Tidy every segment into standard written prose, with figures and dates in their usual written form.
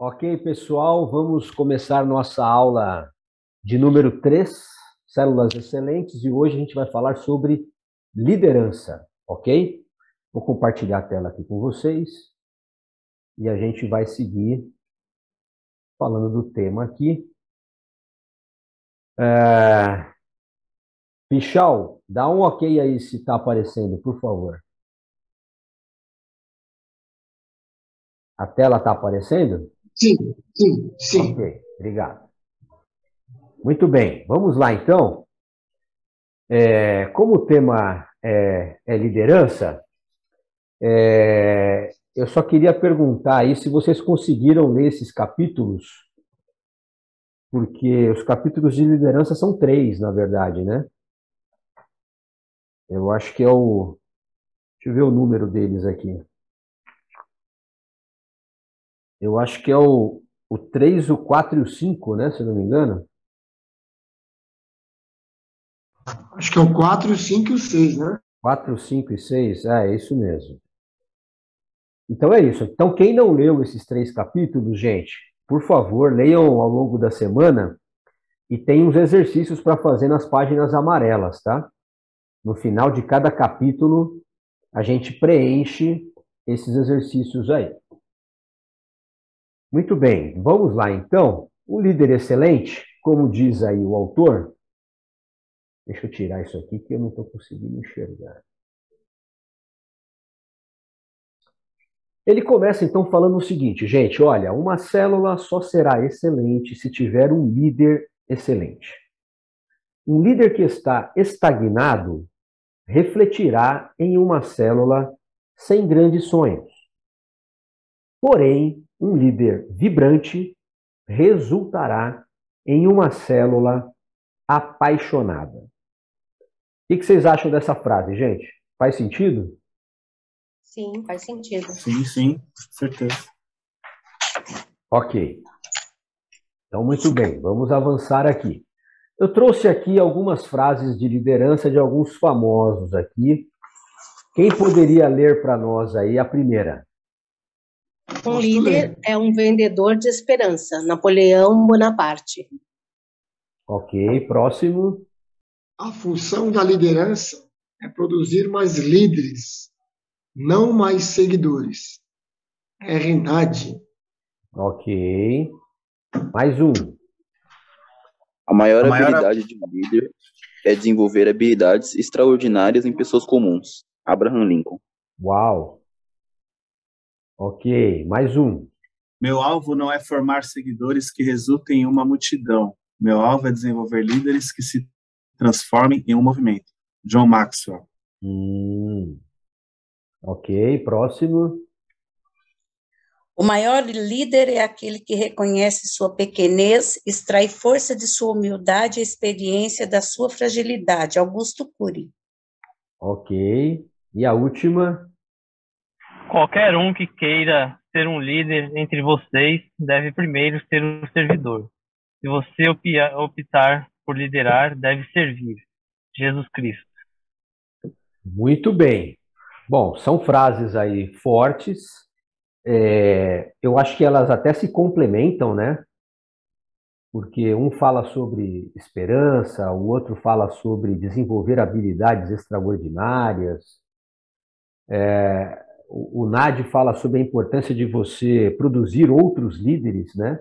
Ok, pessoal, vamos começar nossa aula de número 3, Células Excelentes, e hoje a gente vai falar sobre liderança, ok? Vou compartilhar a tela aqui com vocês e a gente vai seguir falando do tema aqui. Pichal, dá um ok aí se está aparecendo, por favor. A tela está aparecendo? Sim. Ok, obrigado. Muito bem, vamos lá então. Como o tema é liderança, eu só queria perguntar aí se vocês conseguiram ler esses capítulos, porque os capítulos de liderança são 3, na verdade, né? Eu acho que é o... Deixa eu ver o número deles aqui. Eu acho que é o 3, o 4 e o 5, né? Se eu não me engano. Acho que é o 4, o 5 e o 6, né? 4, 5 e 6, é isso mesmo. Então é isso. Então, quem não leu esses 3 capítulos, gente, por favor, leiam ao longo da semana e tem uns exercícios para fazer nas páginas amarelas, tá? No final de cada capítulo, a gente preenche esses exercícios aí. Muito bem, vamos lá então. O líder excelente, como diz aí o autor, deixa eu tirar isso aqui que eu não estou conseguindo enxergar. Ele começa então falando o seguinte, gente, olha, uma célula só será excelente se tiver um líder excelente. Um líder que está estagnado refletirá em uma célula sem grandes sonhos. Porém, um líder vibrante resultará em uma célula apaixonada. O que vocês acham dessa frase, gente? Faz sentido? Sim, faz sentido. Sim, certeza. Ok. Então, muito bem, vamos avançar aqui. Eu trouxe aqui algumas frases de liderança de alguns famosos aqui. Quem poderia ler para nós aí a primeira? Um líder é um vendedor de esperança. Napoleão Bonaparte. Ok, próximo. A função da liderança é produzir mais líderes, não mais seguidores. É Renard. Ok. Mais um. A maior habilidade de um líder é desenvolver habilidades extraordinárias em pessoas comuns. Abraham Lincoln. Uau. Ok, mais um. Meu alvo não é formar seguidores que resultem em uma multidão. Meu alvo é desenvolver líderes que se transformem em um movimento. John Maxwell. Ok, próximo. O maior líder é aquele que reconhece sua pequenez, extrai força de sua humildade e experiência da sua fragilidade. Augusto Cury. Ok. E a última? Qualquer um que queira ser um líder entre vocês deve primeiro ser um servidor. Se você optar por liderar, deve servir. Jesus Cristo. Muito bem. Bom, são frases aí fortes. Eu acho que elas até se complementam, né? Porque um fala sobre esperança, o outro fala sobre desenvolver habilidades extraordinárias. O Nadi fala sobre a importância de você produzir outros líderes, né?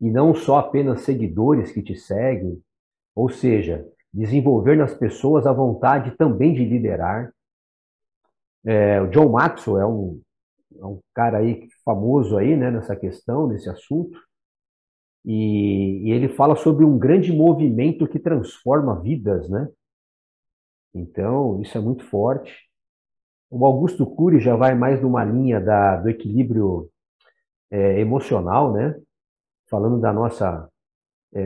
E não só apenas seguidores que te seguem. Ou seja, desenvolver nas pessoas a vontade também de liderar. O John Maxwell é um cara aí famoso aí, né, nessa questão, nesse assunto. E ele fala sobre um grande movimento que transforma vidas, né? Então, isso é muito forte. O Augusto Cury já vai mais numa linha do equilíbrio emocional, né? Falando da nossa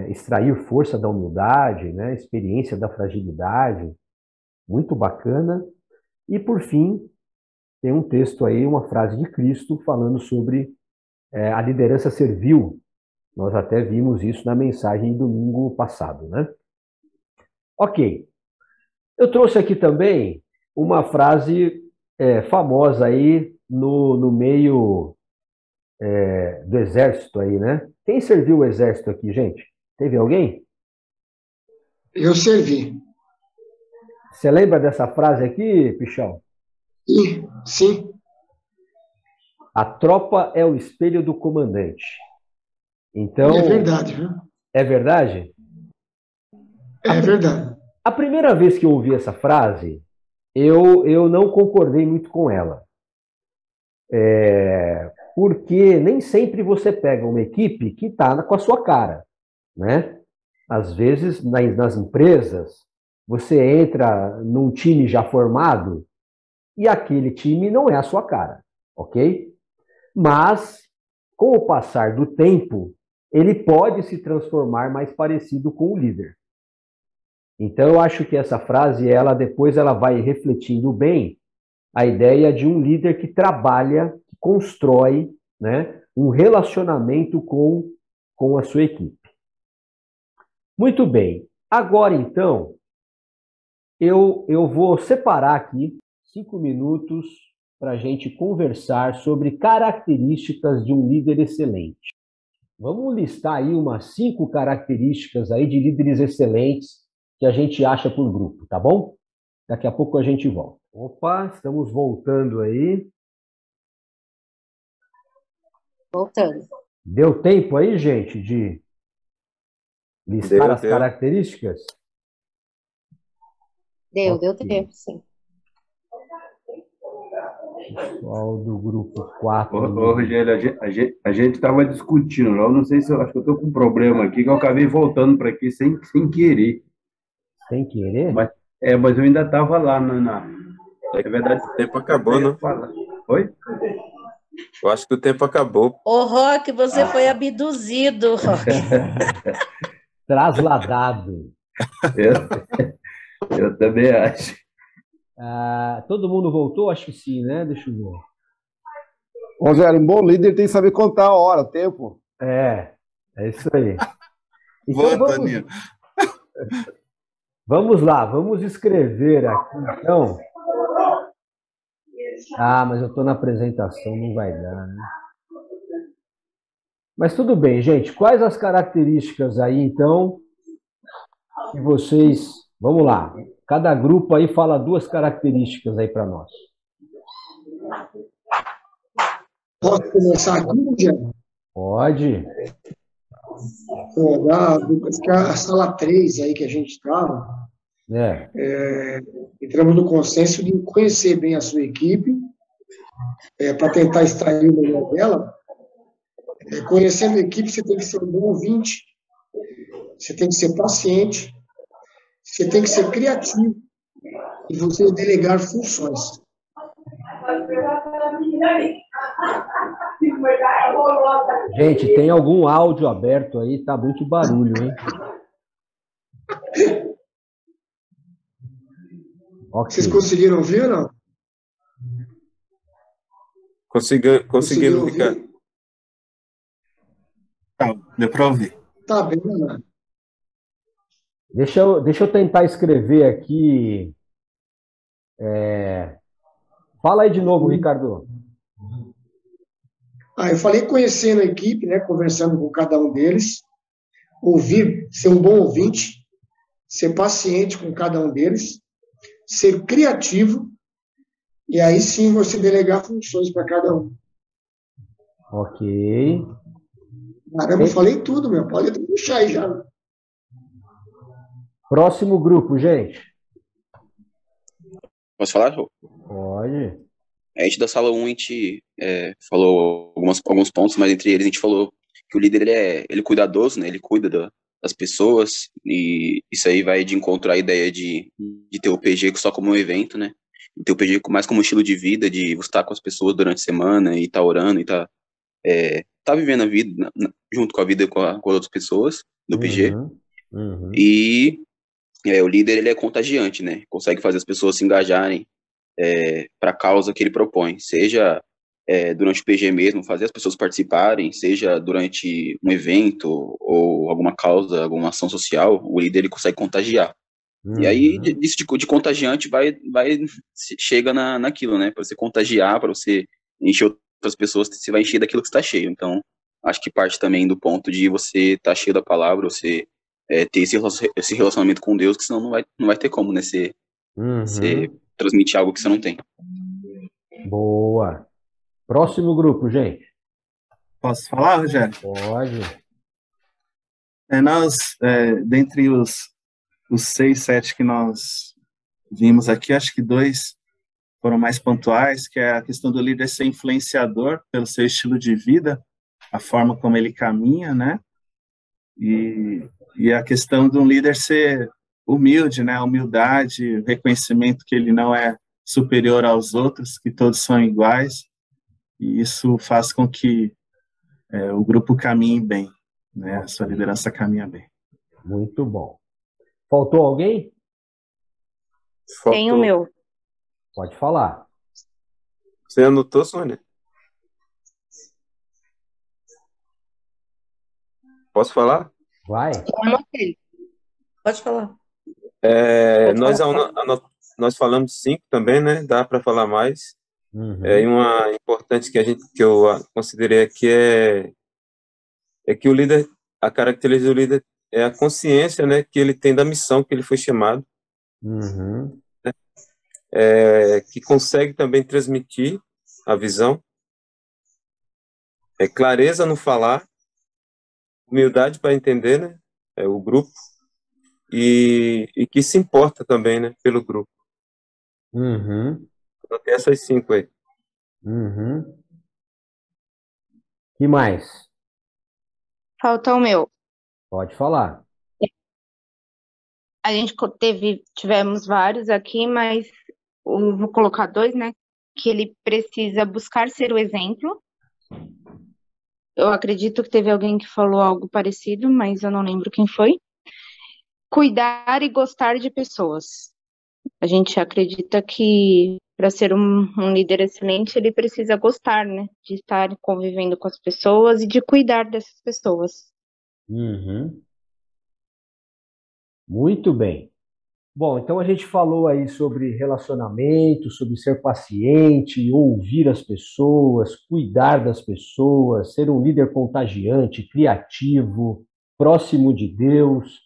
extrair força da humildade, né? Experiência da fragilidade, muito bacana. E por fim, tem um texto aí, uma frase de Cristo falando sobre a liderança servil. Nós até vimos isso na mensagem domingo passado, né? Ok. Eu trouxe aqui também uma frase famosa aí no meio do exército aí, né? Quem serviu o exército aqui, gente? Teve alguém? Eu servi. Você lembra dessa frase aqui, Pichão? Sim. A tropa é o espelho do comandante. Então, é verdade, viu? É verdade? É verdade. A primeira vez que eu ouvi essa frase, eu não concordei muito com ela. Porque nem sempre você pega uma equipe que está com a sua cara, né? Às vezes, nas empresas, você entra num time já formado e aquele time não é a sua cara, ok? Mas, com o passar do tempo, ele pode se transformar mais parecido com o líder. Então, eu acho que essa frase, depois ela vai refletindo bem a ideia de um líder que trabalha, que constrói, né, um relacionamento com a sua equipe. Muito bem. Agora, então, eu vou separar aqui 5 minutos para a gente conversar sobre características de um líder excelente. Vamos listar aí umas 5 características aí de líderes excelentes que a gente acha por grupo, tá bom? Daqui a pouco a gente volta. Opa, estamos voltando aí. Voltando. Deu tempo aí, gente, de listar as características? Deu tempo, sim. Pessoal do grupo 4. Ô, Rogério, a gente estava discutindo, eu não sei se acho que eu estou com um problema aqui, que eu acabei voltando para aqui sem querer. Sem querer? Mas eu ainda estava lá É verdade, o tempo acabou, não? Oi? Eu acho que o tempo acabou. Ô, Roque, você foi abduzido, Roque. Trasladado. Eu também acho. Todo mundo voltou? Acho que sim, né? Deixa eu ver. Rogério, um bom líder tem que saber contar a hora, o tempo. É isso aí. Então, Toninho. Vamos lá, vamos escrever aqui, então. Mas eu estou na apresentação, não vai dar, né? Mas tudo bem, gente. Quais as características aí, então, que vocês... Vamos lá. Cada grupo aí fala 2 características aí para nós. Posso começar aqui, Rogério? Pode. A sala 3 aí que a gente estava, entramos no consenso de conhecer bem a sua equipe, para tentar extrair o melhor dela. Conhecendo a equipe, você tem que ser um bom ouvinte, você tem que ser paciente, você tem que ser criativo e você delegar funções. Gente, tem algum áudio aberto aí? Tá muito barulho, hein? Okay. Vocês conseguiram ouvir ou não? Conseguiram, Ricardo. Deu para ouvir. Tá bem, né? Deixa eu tentar escrever aqui. Fala aí de novo, Ricardo. Eu falei conhecendo a equipe, né, conversando com cada um deles, ouvir, ser um bom ouvinte, ser paciente com cada um deles, ser criativo, e aí sim você delegar funções para cada um. Ok. Caramba, eu falei tudo, meu. Pode puxar aí já. Próximo grupo, gente. Posso falar? Pode. A gente da sala 1, a gente falou alguns pontos, mas entre eles a gente falou que o líder ele é cuidadoso, né? Ele cuida das pessoas, e isso aí vai de encontro à ideia de ter o PG só como um evento, né? E ter o PG mais como um estilo de vida, de você estar com as pessoas durante a semana e estar orando e estar vivendo a vida junto com a vida com as outras pessoas do PG. E o líder, ele é contagiante, né? Consegue fazer as pessoas se engajarem para a causa que ele propõe, seja durante o PG mesmo, fazer as pessoas participarem, seja durante um evento ou alguma causa, alguma ação social, o líder ele consegue contagiar. E aí, disso de contagiante chega naquilo, né? Para você contagiar, para você encher outras pessoas, você vai encher daquilo que está cheio. Então, acho que parte também do ponto de você estar cheio da palavra, você ter esse relacionamento com Deus, que senão não vai ter como, né? Você transmitir algo que você não tem. Boa. Próximo grupo, gente. Posso falar, Rogério? Pode. Dentre os 6, 7 que nós vimos aqui, acho que 2 foram mais pontuais, que é a questão do líder ser influenciador pelo seu estilo de vida, a forma como ele caminha, né? E a questão de um líder ser humilde, né? A humildade, o reconhecimento que ele não é superior aos outros, que todos são iguais, e isso faz com que o grupo caminhe bem, né? A sua liderança caminha bem. Muito bom. Faltou alguém? Tem o meu. Pode falar. Você anotou, Sônia? Posso falar? Vai. Eu anotei. Pode falar. Nós falamos 5 também, né? Dá para falar mais. E uma importante que eu considerei aqui é que o líder, a característica do líder é a consciência, né, que ele tem da missão que ele foi chamado, né? Que consegue também transmitir a visão, clareza no falar, humildade para entender, né, o grupo, e que se importa também, né, pelo grupo. Então tem essas 5 aí. Que mais? Falta o meu. Pode falar. A gente tivemos vários aqui, mas eu vou colocar 2, né? Que ele precisa buscar ser o exemplo. Eu acredito que teve alguém que falou algo parecido, mas eu não lembro quem foi. Cuidar e gostar de pessoas. A gente acredita que para ser um líder excelente, ele precisa gostar, né? De estar convivendo com as pessoas e de cuidar dessas pessoas. Muito bem. Bom, então a gente falou aí sobre relacionamento, sobre ser paciente, ouvir as pessoas, cuidar das pessoas, ser um líder contagiante, criativo, próximo de Deus,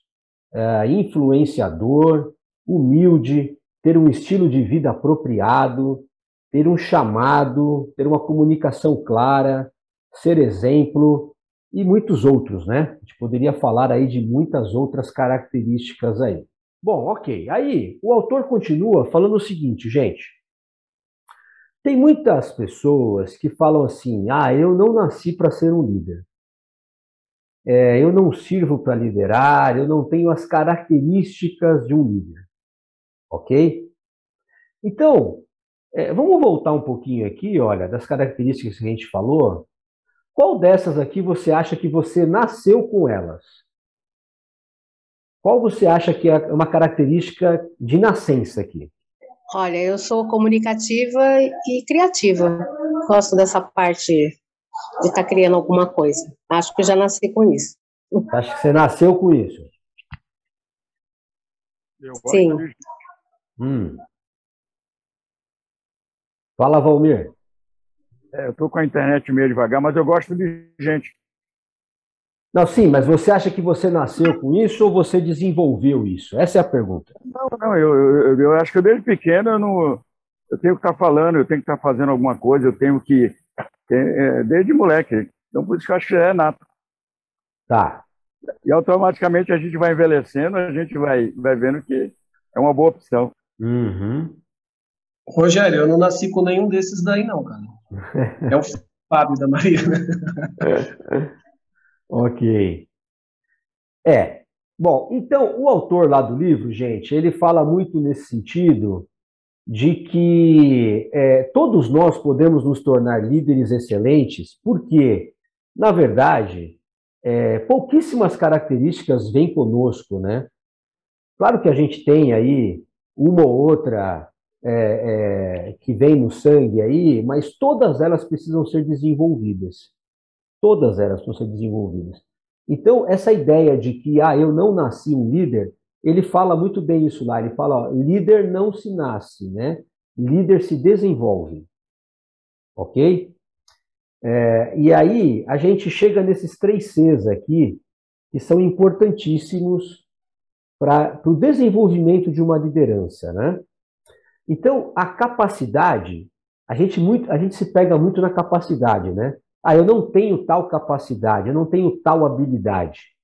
influenciador, humilde, ter um estilo de vida apropriado, ter um chamado, ter uma comunicação clara, ser exemplo e muitos outros, né? A gente poderia falar aí de muitas outras características aí. Bom, ok. Aí o autor continua falando o seguinte, gente. Tem muitas pessoas que falam assim, eu não nasci para ser um líder. Eu não sirvo para liderar, eu não tenho as características de um líder. Ok? Então, vamos voltar um pouquinho aqui, olha, das características que a gente falou. Qual dessas aqui você acha que você nasceu com elas? Qual você acha que é uma característica de nascença aqui? Olha, eu sou comunicativa e criativa. Gosto dessa parte de estar criando alguma coisa. Acho que eu já nasci com isso. Acho que você nasceu com isso? Sim. Fala, Valmir. Eu estou com a internet meio devagar, mas eu gosto de gente. Não, sim, mas você acha que você nasceu com isso ou você desenvolveu isso? Essa é a pergunta. Não, eu acho que desde pequeno eu tenho que estar falando, eu tenho que estar fazendo alguma coisa, eu tenho que... desde moleque. Então, por isso que eu acho que é nato. Tá. E automaticamente a gente vai envelhecendo, a gente vai vendo que é uma boa opção. Rogério, eu não nasci com nenhum desses daí não, cara. É o Fábio da Maria. Ok. Bom, então, o autor lá do livro, gente, ele fala muito nesse sentido de que todos nós podemos nos tornar líderes excelentes, porque, na verdade, pouquíssimas características vêm conosco, né? Claro que a gente tem aí uma ou outra que vem no sangue aí, mas todas elas precisam ser desenvolvidas. Todas elas precisam ser desenvolvidas. Então, essa ideia de que eu não nasci um líder, ele fala muito bem isso lá. Ele fala, líder não se nasce, né? Líder se desenvolve. Ok? E aí a gente chega nesses 3 Cs aqui, que são importantíssimos para o desenvolvimento de uma liderança, né? Então, a capacidade, a gente se pega muito na capacidade, né? Eu não tenho tal capacidade, eu não tenho tal habilidade.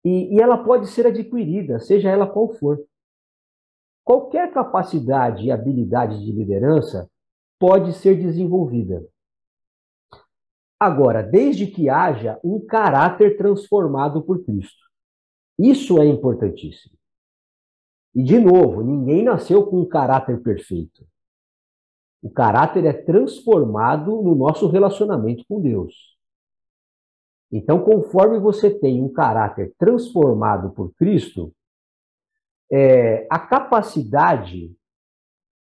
E ela pode ser adquirida, seja ela qual for. Qualquer capacidade e habilidade de liderança pode ser desenvolvida. Agora, desde que haja um caráter transformado por Cristo. Isso é importantíssimo. E, de novo, ninguém nasceu com um caráter perfeito. O caráter é transformado no nosso relacionamento com Deus. Então, conforme você tem um caráter transformado por Cristo, a capacidade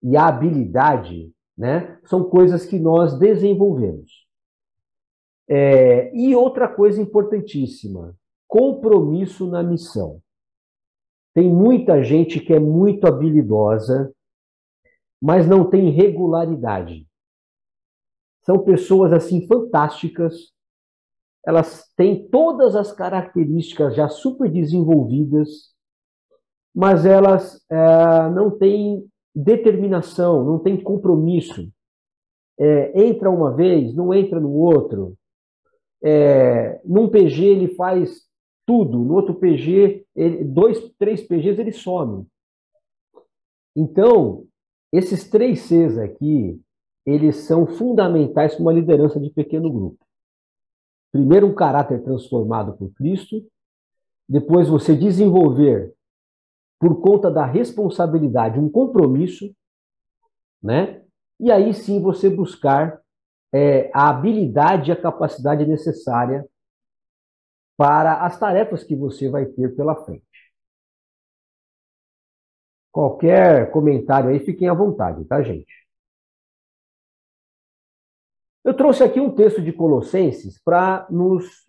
e a habilidade, né, são coisas que nós desenvolvemos. E outra coisa importantíssima, compromisso na missão. Tem muita gente que é muito habilidosa, mas não tem regularidade. São pessoas assim fantásticas, elas têm todas as características já super desenvolvidas, mas elas não têm determinação, não têm compromisso. Entra uma vez, não entra no outro. Num PG ele faz tudo, no outro PG, 2, 3 PGs ele some. Então, esses 3 Cs aqui, eles são fundamentais para uma liderança de pequeno grupo. Primeiro, um caráter transformado por Cristo. Depois, você desenvolver, por conta da responsabilidade, um compromisso, né? E aí sim você buscar a habilidade e a capacidade necessária para as tarefas que você vai ter pela frente. Qualquer comentário aí, fiquem à vontade, tá, gente? Eu trouxe aqui um texto de Colossenses para nos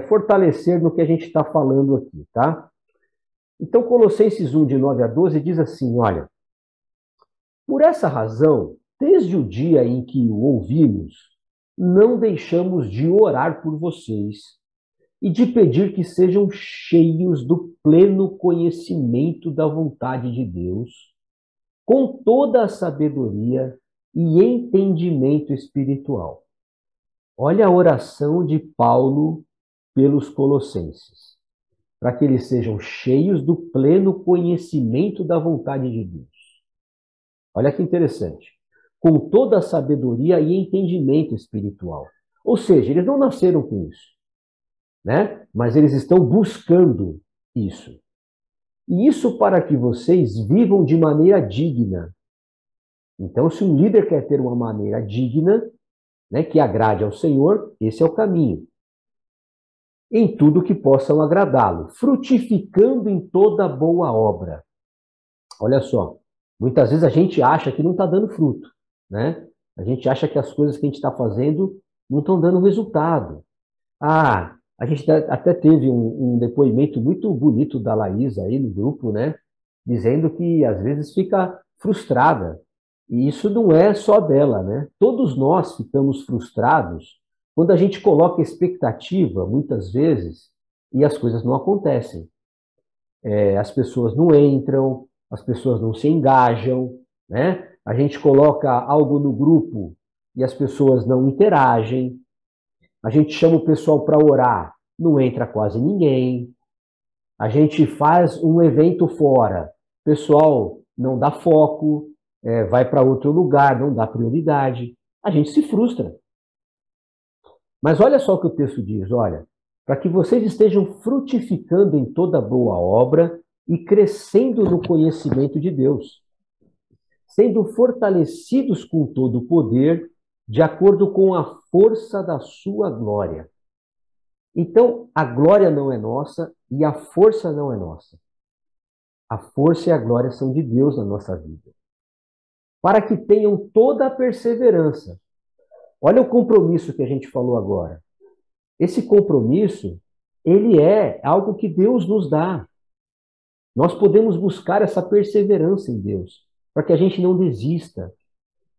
fortalecer no que a gente está falando aqui, tá? Então, Colossenses 1, de 9 a 12, diz assim, olha, por essa razão, desde o dia em que o ouvimos, não deixamos de orar por vocês e de pedir que sejam cheios do pleno conhecimento da vontade de Deus, com toda a sabedoria e entendimento espiritual. Olha a oração de Paulo pelos colossenses, para que eles sejam cheios do pleno conhecimento da vontade de Deus. Olha que interessante. Com toda a sabedoria e entendimento espiritual. Ou seja, eles não nasceram com isso, né? Mas eles estão buscando isso. E isso para que vocês vivam de maneira digna. Então, se um líder quer ter uma maneira digna, né, que agrade ao Senhor, esse é o caminho. Em tudo que possam agradá-lo, frutificando em toda boa obra. Olha só, muitas vezes a gente acha que não está dando fruto, né? A gente acha que as coisas que a gente está fazendo não estão dando resultado. A gente até teve um depoimento muito bonito da Laís aí no grupo, né? Dizendo que às vezes fica frustrada. E isso não é só dela, né? Todos nós ficamos frustrados quando a gente coloca expectativa, muitas vezes, e as coisas não acontecem. As pessoas não entram, as pessoas não se engajam, né? A gente coloca algo no grupo e as pessoas não interagem. A gente chama o pessoal para orar, não entra quase ninguém. A gente faz um evento fora, o pessoal não dá foco, vai para outro lugar, não dá prioridade. A gente se frustra. Mas olha só o que o texto diz, olha, para que vocês estejam frutificando em toda boa obra e crescendo no conhecimento de Deus, sendo fortalecidos com todo o poder, de acordo com a força da sua glória. Então, a glória não é nossa e a força não é nossa. A força e a glória são de Deus na nossa vida. Para que tenham toda a perseverança. Olha o compromisso que a gente falou agora. Esse compromisso, ele é algo que Deus nos dá. Nós podemos buscar essa perseverança em Deus, para que a gente não desista,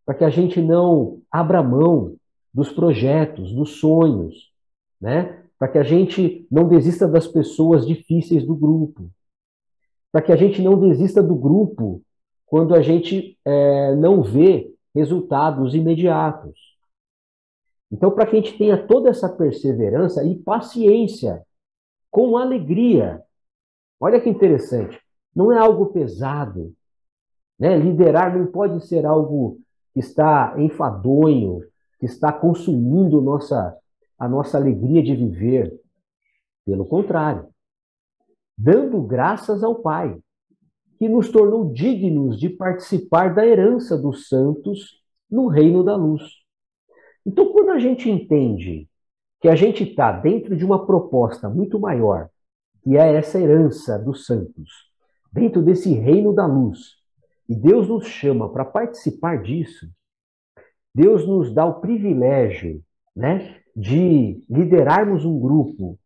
para que a gente não abra mão dos projetos, dos sonhos, né? Para que a gente não desista das pessoas difíceis do grupo, para que a gente não desista do grupo quando a gente não vê resultados imediatos. Então, para que a gente tenha toda essa perseverança e paciência, com alegria. Olha que interessante, não é algo pesado, né? Liderar não pode ser algo que está enfadonho, que está consumindo a nossa alegria de viver. Pelo contrário, dando graças ao Pai, que nos tornou dignos de participar da herança dos santos no reino da luz. Então, quando a gente entende que a gente está dentro de uma proposta muito maior, que é essa herança dos santos, dentro desse reino da luz, e Deus nos chama para participar disso, Deus nos dá o privilégio, né, de liderarmos um grupo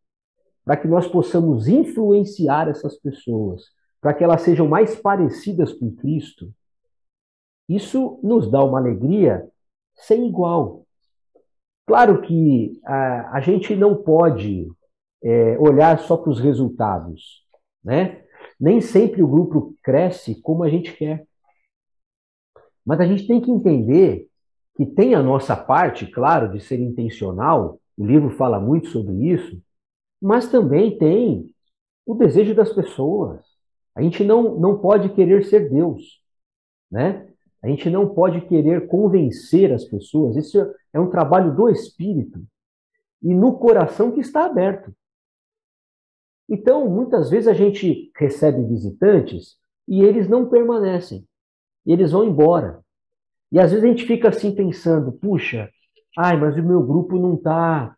para que nós possamos influenciar essas pessoas, para que elas sejam mais parecidas com Cristo. Isso nos dá uma alegria sem igual. Claro que a gente não pode olhar só para os resultados, né? Nem sempre o grupo cresce como a gente quer. Mas a gente tem que entender que tem a nossa parte, claro, de ser intencional, o livro fala muito sobre isso, mas também tem o desejo das pessoas. A gente não pode querer ser Deus, né? A gente não pode querer convencer as pessoas. Isso é um trabalho do Espírito e no coração que está aberto. Então, muitas vezes a gente recebe visitantes e eles não permanecem. Eles vão embora. E às vezes a gente fica assim pensando, puxa, mas o meu grupo não tá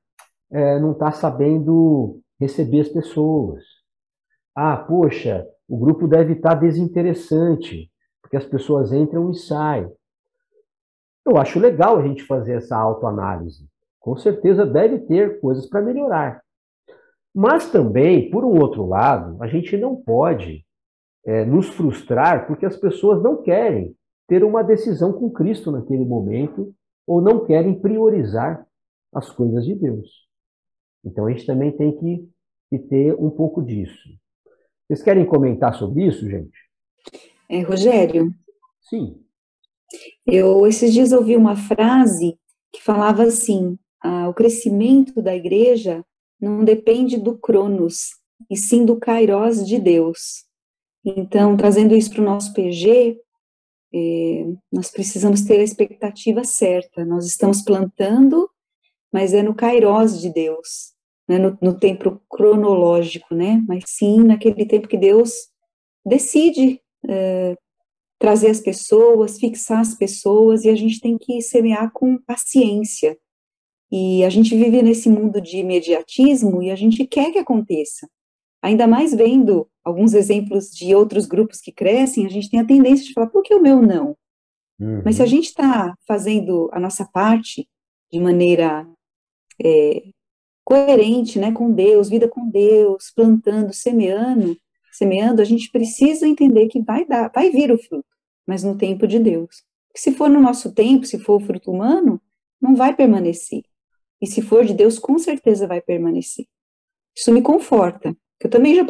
sabendo receber as pessoas. Poxa, o grupo deve estar desinteressante, porque as pessoas entram e saem. Eu acho legal a gente fazer essa autoanálise. Com certeza deve ter coisas para melhorar. Mas também, por um outro lado, a gente não pode nos frustrar porque as pessoas não querem ter uma decisão com Cristo naquele momento ou não querem priorizar as coisas de Deus. Então a gente também tem que ter um pouco disso. Vocês querem comentar sobre isso, gente? Rogério? Sim. Eu esses dias ouvi uma frase que falava assim, o crescimento da igreja não depende do Cronos, e sim do Kairos de Deus. Então, trazendo isso para o nosso PG, nós precisamos ter a expectativa certa. Nós estamos plantando, mas é no Kairos de Deus, não é no tempo cronológico, né? Mas sim naquele tempo que Deus decide trazer as pessoas, fixar as pessoas, e a gente tem que semear com paciência. E a gente vive nesse mundo de imediatismo e a gente quer que aconteça. Ainda mais vendo alguns exemplos de outros grupos que crescem, a gente tem a tendência de falar, por que o meu não? Mas se a gente está fazendo a nossa parte de maneira coerente, né, com Deus, vida com Deus, plantando, semeando, a gente precisa entender que vai vir o fruto, mas no tempo de Deus. Porque se for no nosso tempo, se for o fruto humano, não vai permanecer. E se for de Deus, com certeza vai permanecer. Isso me conforta, que eu também já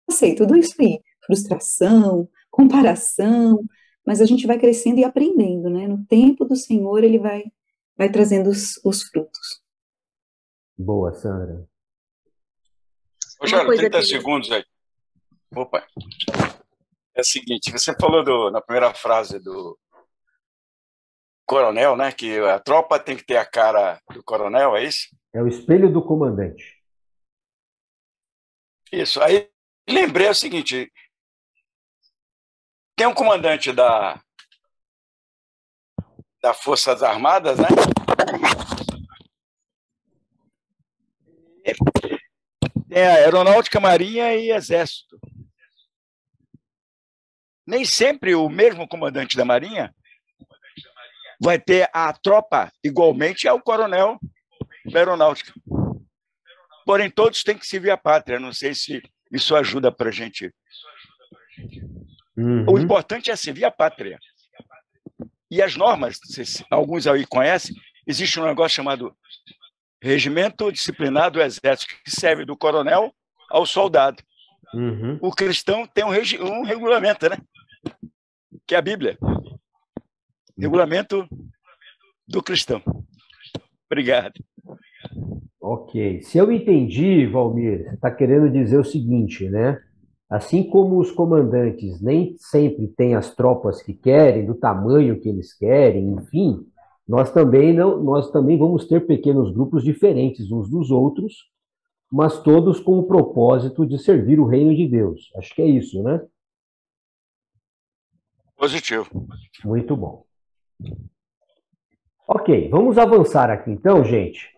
passei tudo isso aí, frustração, comparação, mas a gente vai crescendo e aprendendo, né? No tempo do Senhor, Ele vai trazendo os frutos. Boa, Sandra. Rogério, 30 segundos aí. Opa. É o seguinte, você falou na primeira frase do coronel, né? Que a tropa tem que ter a cara do coronel, é isso? É o espelho do comandante. Isso. Aí lembrei o seguinte: tem um comandante da Forças Armadas, né? Tem a Aeronáutica, Marinha e Exército. Nem sempre o mesmo comandante da Marinha vai ter a tropa igualmente ao coronel da Aeronáutica. Porém, todos têm que servir a pátria. Não sei se isso ajuda para a gente. O importante é servir a pátria. E as normas, alguns aí conhecem, existe um negócio chamado regimento disciplinar do Exército, que serve do coronel ao soldado. Uhum. O cristão tem um regulamento, né? Que é a Bíblia. Regulamento do cristão. Obrigado. Ok. Se eu entendi, Valmir, você está querendo dizer o seguinte, né? Assim como os comandantes nem sempre têm as tropas que querem, do tamanho que eles querem, enfim, nós também vamos ter pequenos grupos diferentes uns dos outros, mas todos com o propósito de servir o reino de Deus. Acho que é isso, né? Positivo. Muito bom. Ok, vamos avançar aqui então, gente.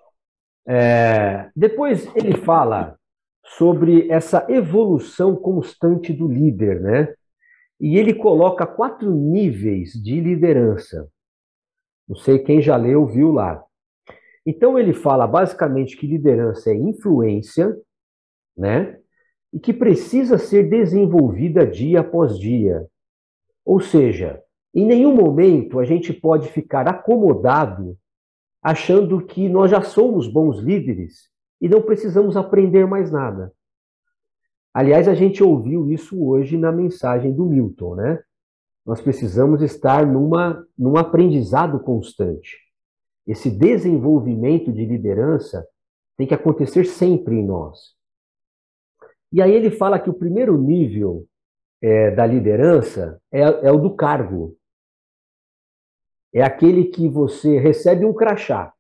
Depois ele fala sobre essa evolução constante do líder, né? E ele coloca 4 níveis de liderança. Não sei quem já leu, viu lá. Então ele fala basicamente que liderança é influência, né? E que precisa ser desenvolvida dia após dia. Ou seja, em nenhum momento a gente pode ficar acomodado achando que nós já somos bons líderes e não precisamos aprender mais nada. Aliás, a gente ouviu isso hoje na mensagem do Milton, né? Nós precisamos estar num aprendizado constante. Esse desenvolvimento de liderança tem que acontecer sempre em nós. E aí ele fala que o primeiro nível da liderança é o do cargo. É aquele que você recebe um crachá,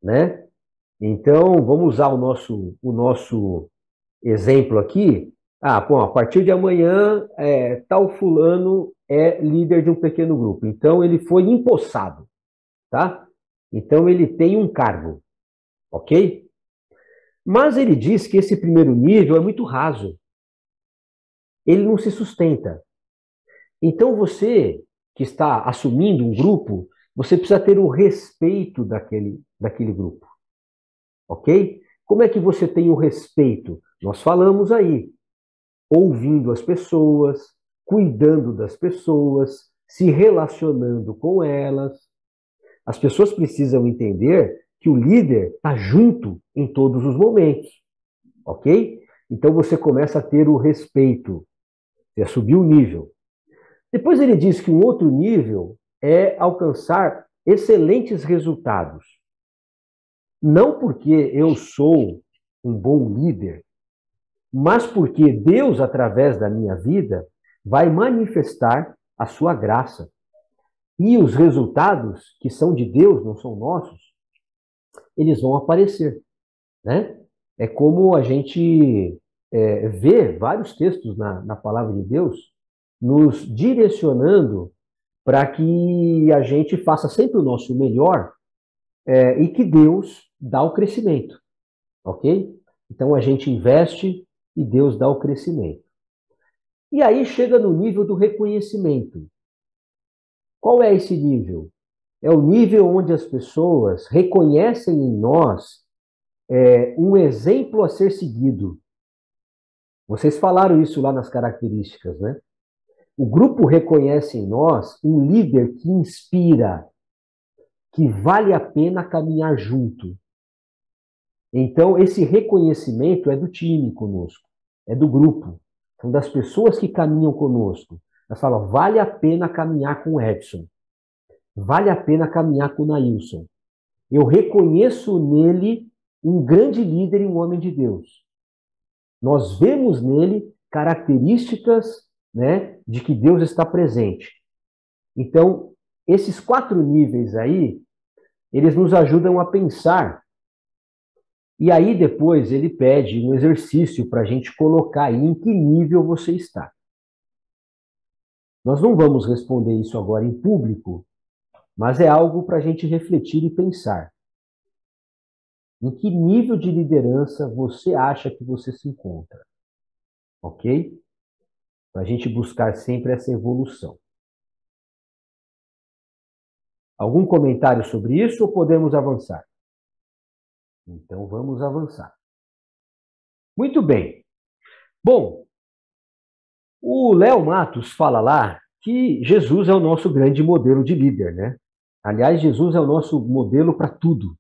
né? Então, vamos usar o nosso exemplo aqui. A partir de amanhã, tal fulano é líder de um pequeno grupo. Então, ele foi empossado, tá? Então, ele tem um cargo, ok? Mas ele diz que esse primeiro nível é muito raso. Ele não se sustenta. Então, você que está assumindo um grupo, você precisa ter o respeito daquele grupo. Ok? Como é que você tem o respeito? Nós falamos aí. Ouvindo as pessoas, cuidando das pessoas, se relacionando com elas. As pessoas precisam entender que o líder está junto em todos os momentos. Ok? Então você começa a ter o respeito. Você subiu o nível. Depois ele diz que um outro nível é alcançar excelentes resultados. Não porque eu sou um bom líder, mas porque Deus, através da minha vida, vai manifestar a sua graça. E os resultados, que são de Deus, não são nossos, eles vão aparecer, né? É como a gente vê vários textos na palavra de Deus, nos direcionando para que a gente faça sempre o nosso melhor e que Deus dá o crescimento, ok? Então a gente investe e Deus dá o crescimento. E aí chega no nível do reconhecimento. Qual é esse nível? É o nível onde as pessoas reconhecem em nós um exemplo a ser seguido. Vocês falaram isso lá nas características, né? O grupo reconhece em nós um líder que inspira, que vale a pena caminhar junto. Então, esse reconhecimento é do time conosco, é do grupo, são das pessoas que caminham conosco. Elas falam, vale a pena caminhar com o Edson, vale a pena caminhar com o Nailson. Eu reconheço nele um grande líder e um homem de Deus. Nós vemos nele características, né, de que Deus está presente. Então, esses 4 níveis aí, eles nos ajudam a pensar. E aí depois ele pede um exercício para a gente colocar aí em que nível você está. Nós não vamos responder isso agora em público, mas é algo para a gente refletir e pensar. Em que nível de liderança você acha que você se encontra? Ok? Para a gente buscar sempre essa evolução. Algum comentário sobre isso ou podemos avançar? Então vamos avançar. Muito bem. Bom, o Léo Matos fala lá que Jesus é o nosso grande modelo de líder, né? Aliás, Jesus é o nosso modelo para tudo,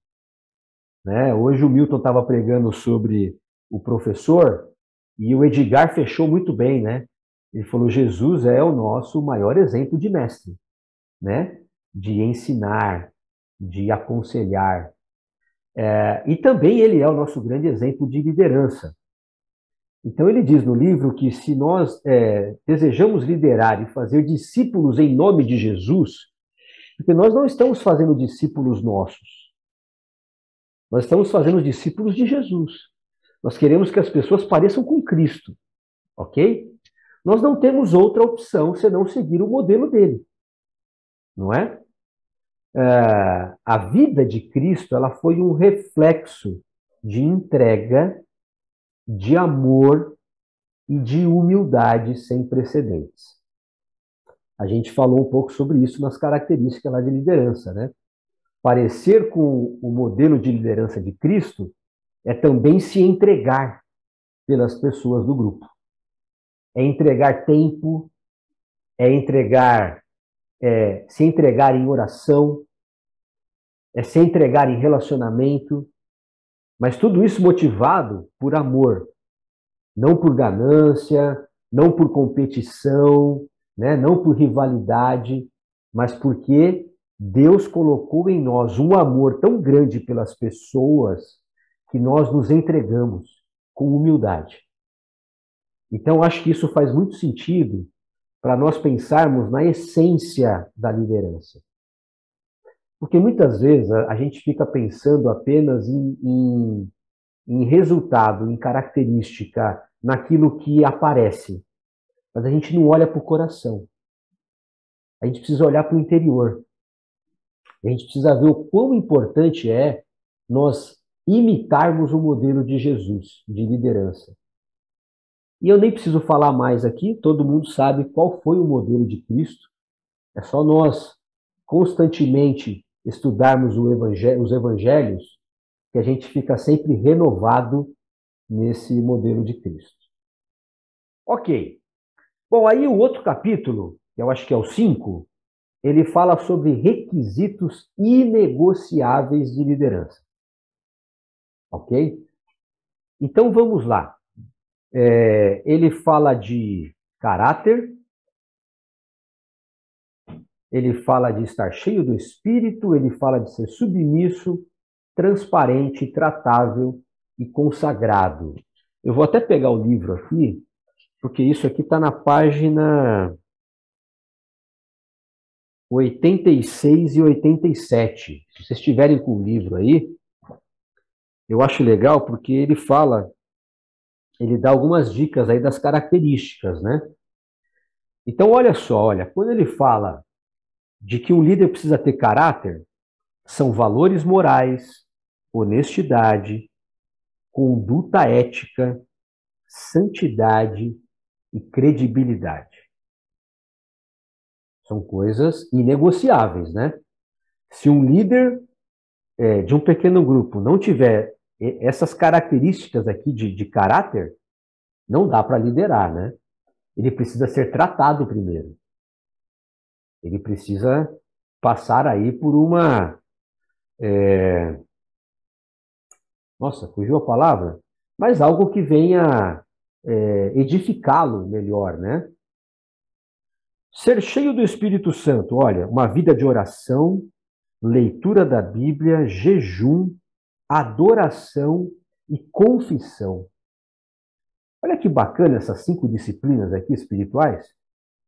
né? Hoje o Milton estava pregando sobre o professor e o Edgar fechou muito bem, né? Ele falou: Jesus é o nosso maior exemplo de mestre, né? De ensinar, de aconselhar. E também ele é o nosso grande exemplo de liderança. Então ele diz no livro que se nós desejamos liderar e fazer discípulos em nome de Jesus, porque nós não estamos fazendo discípulos nossos, nós estamos fazendo discípulos de Jesus. Nós queremos que as pessoas pareçam com Cristo, ok? Nós não temos outra opção senão seguir o modelo dele, não é? A vida de Cristo, ela foi um reflexo de entrega, de amor e de humildade sem precedentes. A gente falou um pouco sobre isso nas características lá de liderança, né? Parecer com o modelo de liderança de Cristo é também se entregar pelas pessoas do grupo. É entregar tempo, se entregar em oração, é se entregar em relacionamento, mas tudo isso motivado por amor, não por ganância, não por competição, né? Não por rivalidade, mas porque Deus colocou em nós um amor tão grande pelas pessoas que nós nos entregamos com humildade. Então, acho que isso faz muito sentido para nós pensarmos na essência da liderança. Porque muitas vezes a gente fica pensando apenas em resultado, em característica, naquilo que aparece. Mas a gente não olha para o coração. A gente precisa olhar para o interior. A gente precisa ver o quão importante é nós imitarmos o modelo de Jesus, de liderança. E eu nem preciso falar mais aqui, todo mundo sabe qual foi o modelo de Cristo. É só nós constantemente estudarmos os evangelhos que a gente fica sempre renovado nesse modelo de Cristo. Ok. Bom, aí o outro capítulo, que eu acho que é o 5, ele fala sobre requisitos inegociáveis de liderança. Ok? Então vamos lá. Ele fala de caráter, ele fala de estar cheio do Espírito, ele fala de ser submisso, transparente, tratável e consagrado. Eu vou até pegar o livro aqui, porque isso aqui está na página 86 e 87. Se vocês estiverem com o livro aí, eu acho legal porque ele dá algumas dicas aí das características, né? Então, olha só, quando ele fala de que um líder precisa ter caráter, são valores morais, honestidade, conduta ética, santidade e credibilidade. São coisas inegociáveis, né? Se um líder de um pequeno grupo não tiver essas características aqui de caráter, não dá para liderar, né? Ele precisa ser tratado primeiro. Ele precisa passar aí por uma... Nossa, fugiu a palavra? Mas algo que venha edificá-lo melhor, né? Ser cheio do Espírito Santo, olha, uma vida de oração, leitura da Bíblia, jejum, adoração e confissão. Olha que bacana essas 5 disciplinas aqui espirituais.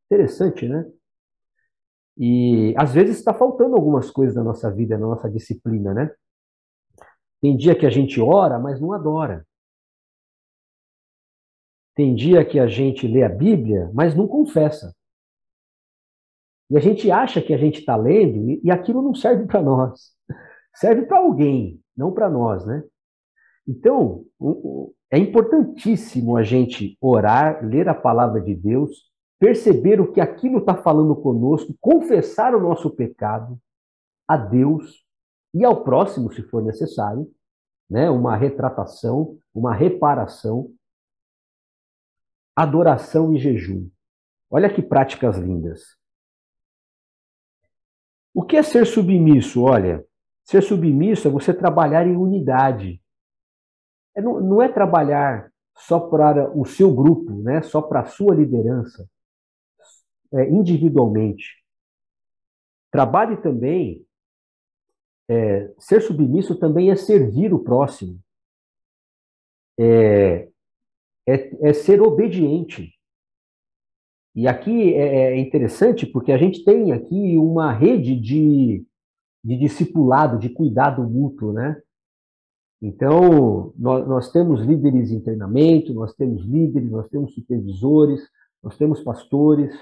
Interessante, né? E às vezes está faltando algumas coisas na nossa vida, na nossa disciplina, né? Tem dia que a gente ora, mas não adora. Tem dia que a gente lê a Bíblia, mas não confessa. E a gente acha que a gente está lendo e aquilo não serve para nós. Serve para alguém, não para nós, né? Então, é importantíssimo a gente orar, ler a palavra de Deus, perceber o que aquilo está falando conosco, confessar o nosso pecado a Deus e ao próximo, se for necessário, né? Uma retratação, uma reparação, adoração e jejum. Olha que práticas lindas. O que é ser submisso? Olha, ser submisso é você trabalhar em unidade. Não é trabalhar só para o seu grupo, né? Só para a sua liderança, individualmente. Trabalhe também, ser submisso também é servir o próximo. É ser obediente. E aqui é interessante porque a gente tem aqui uma rede de discipulado, de cuidado mútuo, né? Então, nós temos líderes em treinamento, nós temos líderes, nós temos supervisores, nós temos pastores.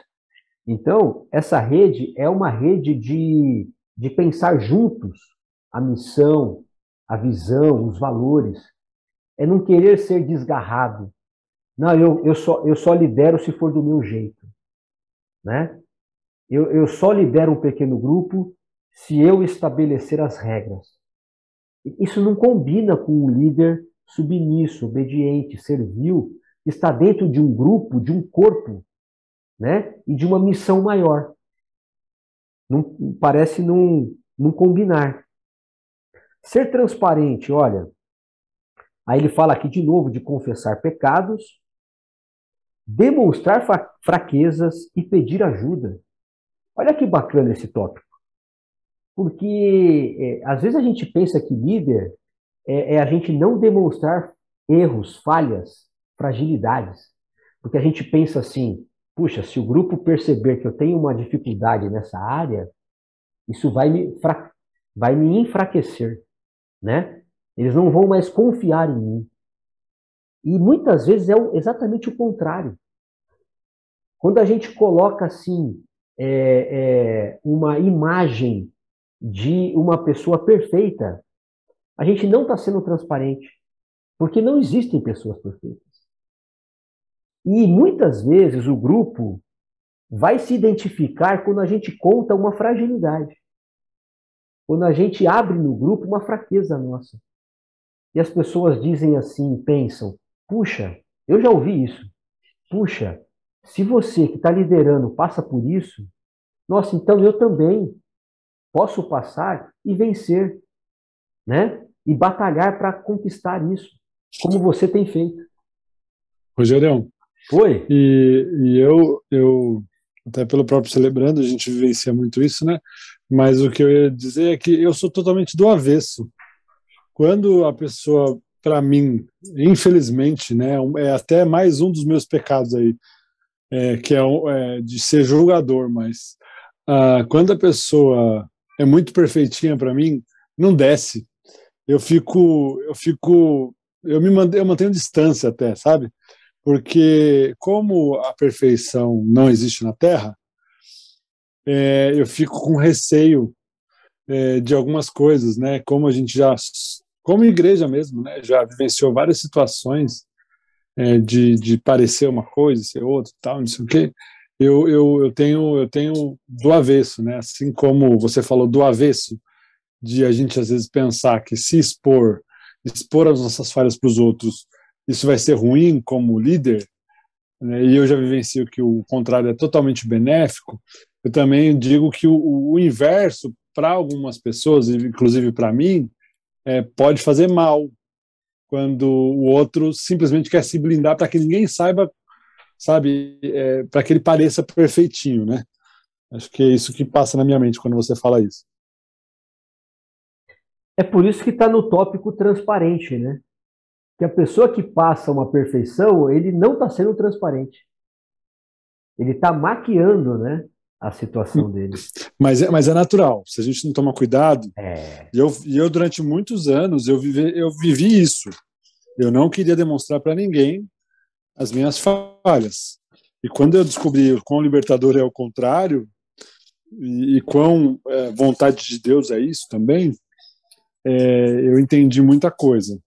Então, essa rede é uma rede de pensar juntos a missão, a visão, os valores. É não querer ser desgarrado. Não, eu só lidero se for do meu jeito, né? Eu só lidero um pequeno grupo se eu estabelecer as regras. Isso não combina com um líder submisso, obediente, servil, que está dentro de um grupo, de um corpo, né? E de uma missão maior. Não, parece não combinar. Ser transparente, olha. Aí ele fala aqui de novo de confessar pecados, demonstrar fraquezas e pedir ajuda. Olha que bacana esse tópico. Porque às vezes a gente pensa que líder é a gente não demonstrar erros, falhas, fragilidades. Porque a gente pensa assim, puxa, se o grupo perceber que eu tenho uma dificuldade nessa área, isso vai me enfraquecer, né? Eles não vão mais confiar em mim. E muitas vezes é exatamente o contrário. Quando a gente coloca assim uma imagem de uma pessoa perfeita, a gente não está sendo transparente, porque não existem pessoas perfeitas. E muitas vezes o grupo vai se identificar quando a gente conta uma fragilidade, quando a gente abre no grupo uma fraqueza nossa. E as pessoas dizem assim, pensam, puxa, eu já ouvi isso, puxa, se você que está liderando passa por isso, nossa, então eu também posso passar e vencer, né? E batalhar para conquistar isso, como você tem feito. Rogerião. Oi. E eu, até pelo próprio Celebrando, a gente vivencia muito isso, né? Mas o que eu ia dizer é que eu sou totalmente do avesso. Quando a pessoa, para mim, infelizmente, né, é até mais um dos meus pecados aí, que é de ser julgador, mas quando a pessoa é muito perfeitinha para mim, não desce. Eu mantenho distância até, sabe? Porque como a perfeição não existe na Terra, eu fico com receio de algumas coisas, né? Como a gente como igreja mesmo, né? Já vivenciou várias situações de parecer uma coisa, ser outra, tal, não sei o quê. Eu tenho do avesso, né? Assim como você falou do avesso, de a gente às vezes pensar que se expor as nossas falhas para os outros, isso vai ser ruim como líder, né? E eu já vivencio que o contrário é totalmente benéfico. Eu também digo que o inverso, para algumas pessoas, inclusive para mim, pode fazer mal, quando o outro simplesmente quer se blindar para que ninguém saiba, sabe, para que ele pareça perfeitinho, né? Acho que é isso que passa na minha mente quando você fala isso. É por isso que está no tópico transparente, né? Que a pessoa que passa uma perfeição, ele não está sendo transparente. Ele está maquiando, né, a situação dele. Mas é natural. Se a gente não toma cuidado... E eu durante muitos anos, eu vivi isso. Eu não queria demonstrar para ninguém as minhas falhas. E quando eu descobri o quão libertador é o contrário, e quão vontade de Deus é isso também, eu entendi muita coisa.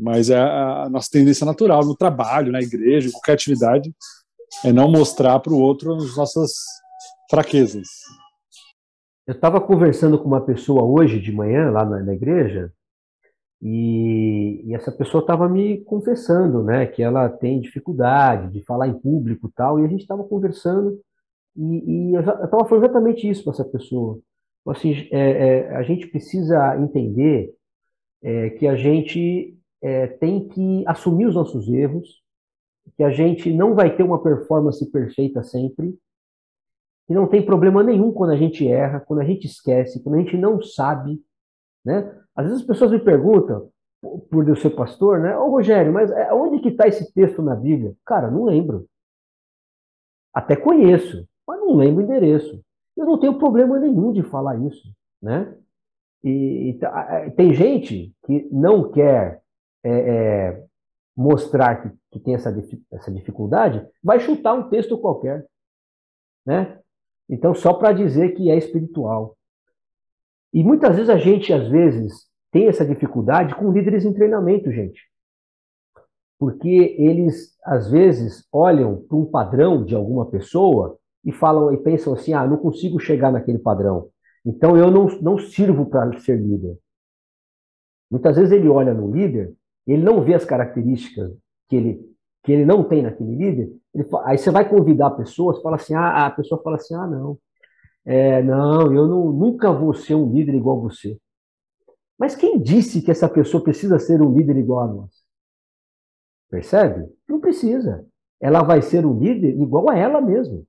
Mas a nossa tendência natural no trabalho, na igreja, em qualquer atividade, é não mostrar para o outro as nossas fraquezas. Eu estava conversando com uma pessoa hoje de manhã, lá na igreja, e essa pessoa estava me confessando, né, que ela tem dificuldade de falar em público e tal, e a gente estava conversando, e eu estava falando exatamente isso para essa pessoa. Assim, a gente precisa entender que a gente tem que assumir os nossos erros, que a gente não vai ter uma performance perfeita sempre, que não tem problema nenhum quando a gente erra, quando a gente esquece, quando a gente não sabe, né? Às vezes as pessoas me perguntam, por eu ser pastor, né? Ô Rogério, mas onde que está esse texto na Bíblia? Cara, não lembro. Até conheço, mas não lembro o endereço. Eu não tenho problema nenhum de falar isso, né? E tem gente que não quer mostrar que tem essa dificuldade, vai chutar um texto qualquer, né? Então, só para dizer que é espiritual. E muitas vezes a gente, às vezes, tem essa dificuldade com líderes em treinamento, gente. Porque eles, às vezes, olham para um padrão de alguma pessoa e falam e pensam assim, não consigo chegar naquele padrão. Então eu não sirvo para ser líder. Muitas vezes ele olha no líder, ele não vê as características que ele não tem naquele líder, aí você vai convidar pessoas, fala assim, a pessoa fala assim, não, eu nunca vou ser um líder igual você. Mas quem disse que essa pessoa precisa ser um líder igual a nós? Percebe? Não precisa. Ela vai ser um líder igual a ela mesma.